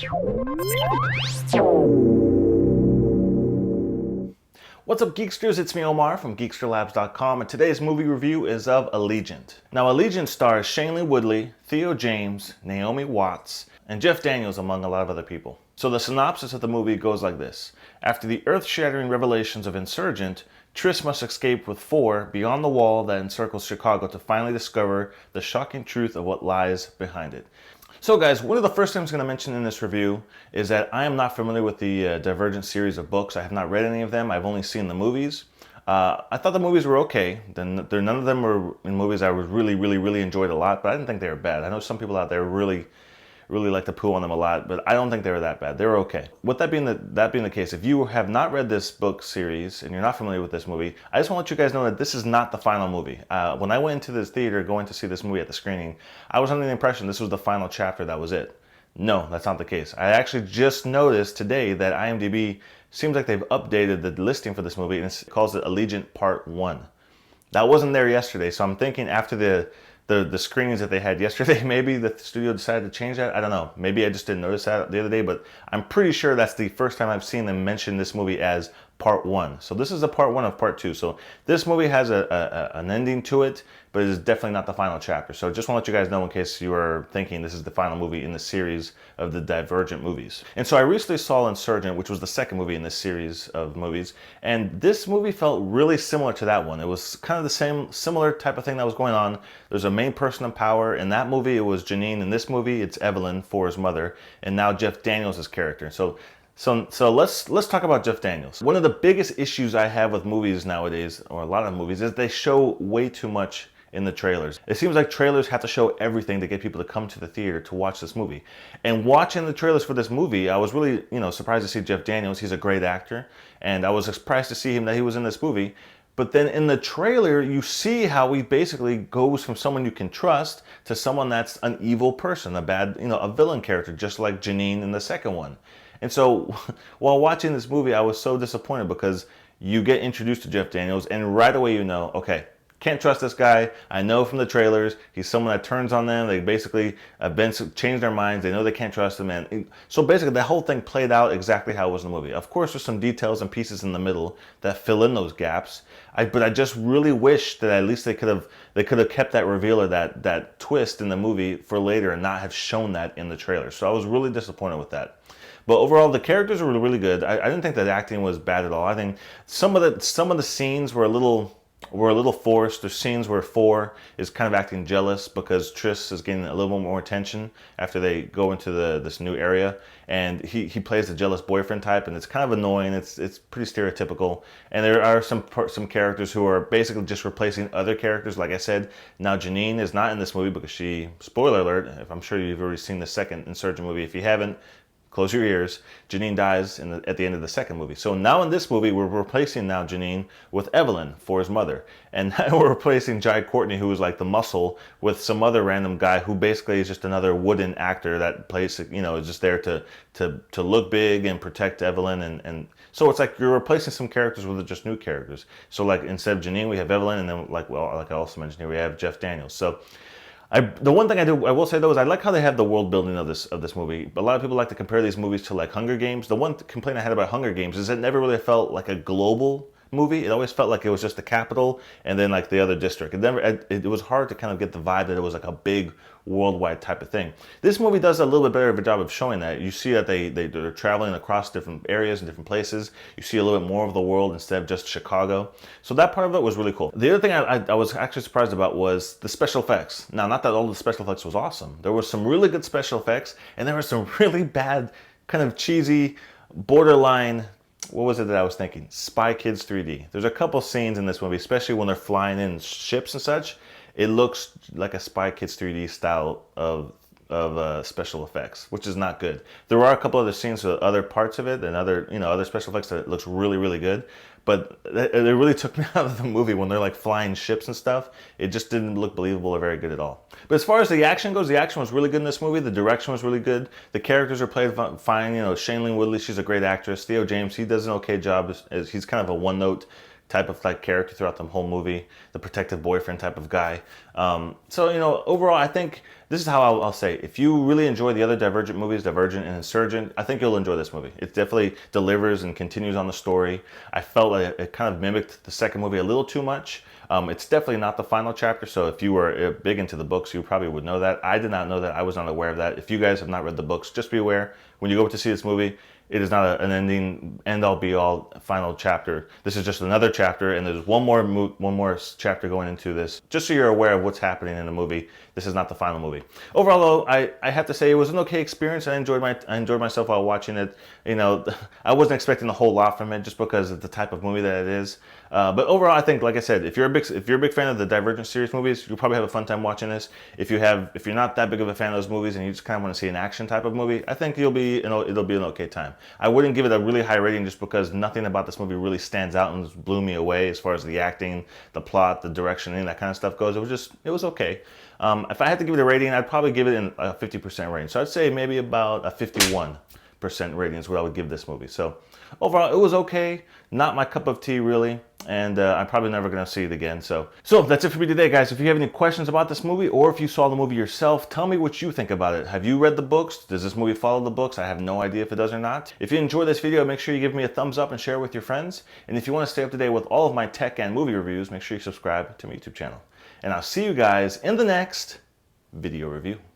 What's up, Geeksters? It's me, Omar from geeksterlabs.com, and today's movie review is of Allegiant. Now, Allegiant stars Shailene Woodley, Theo James, Naomi Watts, and Jeff Daniels, among a lot of other people. So the synopsis of the movie goes like this. After the earth-shattering revelations of SrJaZk, Trish must escape with 4 beyond the wall that encircles Chicago to finally discover the shocking truth of what lies behind it. So guys, one of the first things I'm going to mention in this review is that I am not familiar with the Divergent series of books. I have not read any of them. I've only seen the movies. I thought the movies were okay. None of them were in movies I was really enjoyed a lot, but I didn't think they were bad. I know some people out there really like to poo on them a lot, but I don't think they were that bad. They were okay. With that being the case, if you have not read this book series and you're not familiar with this movie, I just want to let you guys know that this is not the final movie. When I went into this theater going to see this movie at the screening, I was under the impression this was the final chapter, that was it. No, that's not the case. I actually just noticed today that IMDb seems like they've updated the listing for this movie and it calls it Allegiant Part 1. That wasn't there yesterday, so I'm thinking after the screenings that they had yesterday, maybe the studio decided to change that. I don't know. Maybe I just didn't notice that the other day, but I'm pretty sure that's the first time I've seen them mention this movie as Part 1. So this is the Part 1 of Part 2. So this movie has an ending to it, but it is definitely not the final chapter. So just want to let you guys know in case you are thinking this is the final movie in the series of the Divergent movies. And so I recently saw SrJaZk, which was the second movie in this series of movies, and this movie felt really similar to that one. It was kind of the similar type of thing that was going on. There's a main person in power. In that movie, it was Janine. In this movie, it's Evelyn, Forrest's mother, and now Jeff Daniels' character. So let's talk about Jeff Daniels. One of the biggest issues I have with movies nowadays, or a lot of movies, is they show way too much in the trailers. It seems like trailers have to show everything to get people to come to the theater to watch this movie. And watching the trailers for this movie, I was really, surprised to see Jeff Daniels. He's a great actor, and I was surprised to see him that he was in this movie. But then in the trailer, you see how he basically goes from someone you can trust to someone that's an evil person, a villain character, just like Janine in the second one. And so while watching this movie, I was so disappointed because you get introduced to Jeff Daniels and right away you know, okay, can't trust this guy. I know from the trailers, he's someone that turns on them. They basically have changed their minds. They know they can't trust him. And so basically the whole thing played out exactly how it was in the movie. Of course, there's some details and pieces in the middle that fill in those gaps. But I just really wish that at least they could have kept that reveal or that twist in the movie for later and not have shown that in the trailer. So I was really disappointed with that. But overall, the characters were really good. I didn't think that the acting was bad at all. I think some of the scenes were a little forced. There's scenes where 4 is kind of acting jealous because Trish is getting a little more attention after they go into this new area, and he plays the jealous boyfriend type, and it's kind of annoying. It's pretty stereotypical, and there are some characters who are basically just replacing other characters. Like I said, now Janine is not in this movie because spoiler alert, if I'm sure you've already seen the second SrJaZk movie. If you haven't, close your ears. Janine dies at the end of the second movie. So now in this movie, we're replacing now Janine with Evelyn, Forrest's mother. And now we're replacing Jai Courtney, who is like the muscle, with some other random guy who basically is just another wooden actor that plays, is just there to look big and protect Evelyn. And so it's like you're replacing some characters with just new characters. So like instead of Janine, we have Evelyn, and then like I also mentioned here, we have Jeff Daniels. So the one thing I will say though is I like how they have the world building of this movie. A lot of people like to compare these movies to like Hunger Games. The one complaint I had about Hunger Games is it never really felt like a global movie. It always felt like it was just the capital and then like the other district. It was hard to kind of get the vibe that it was like a big worldwide type of thing. This movie does a little bit better of a job of showing that. You see that they're traveling across different areas and different places. You see a little bit more of the world instead of just Chicago. So that part of it was really cool. The other thing I was actually surprised about was the special effects. Now, not that all the special effects was awesome. There were some really good special effects and there were some really bad, kind of cheesy, borderline, what was it that I was thinking? Spy Kids 3D. There's a couple scenes in this movie, especially when they're flying in ships and such. It looks like a Spy Kids 3D style of special effects, which is not good. There are a couple other scenes with other parts of it and other special effects that looks really good. But it really took me out of the movie when they're like flying ships and stuff. It just didn't look believable or very good at all. But as far as the action goes, the action was really good in this movie. The direction was really good. The characters are played fine. Shailene Woodley, she's a great actress. Theo James, he does an okay job. He's kind of a one-note type of like character throughout the whole movie, the protective boyfriend type of guy. So overall, I think this is how I'll say, if you really enjoy the other Divergent movies, Divergent and Insurgent, I think you'll enjoy this movie. It definitely delivers and continues on the story. I felt like it kind of mimicked the second movie a little too much. It's definitely not the final chapter, so if you were big into the books, you probably would know that. I did not know that. I was not aware of that. If you guys have not read the books, just be aware, when you go to see this movie, it is not an ending, end-all, be-all, final chapter. This is just another chapter, and there's one more chapter going into this. Just so you're aware of what's happening in the movie. This is not the final movie. Overall, though, I have to say it was an okay experience. I enjoyed myself while watching it. You know, I wasn't expecting a whole lot from it just because of the type of movie that it is. But overall, I think, like I said, if you're a big fan of the Divergent series movies, you'll probably have a fun time watching this. If you're not that big of a fan of those movies and you just kind of want to see an action type of movie, I think it'll be an okay time. I wouldn't give it a really high rating just because nothing about this movie really stands out and blew me away as far as the acting, the plot, the direction, and that kind of stuff goes. It was okay. If I had to give it a rating, I'd probably give it in a 50% range. So I'd say maybe about a 51% rating is what I would give this movie. So overall, it was okay. Not my cup of tea, really. And I'm probably never going to see it again. So that's it for me today, guys. If you have any questions about this movie, or if you saw the movie yourself, tell me what you think about it. Have you read the books? Does this movie follow the books? I have no idea if it does or not. If you enjoyed this video, make sure you give me a thumbs up and share it with your friends. And if you want to stay up to date with all of my tech and movie reviews, make sure you subscribe to my YouTube channel. And I'll see you guys in the next video review.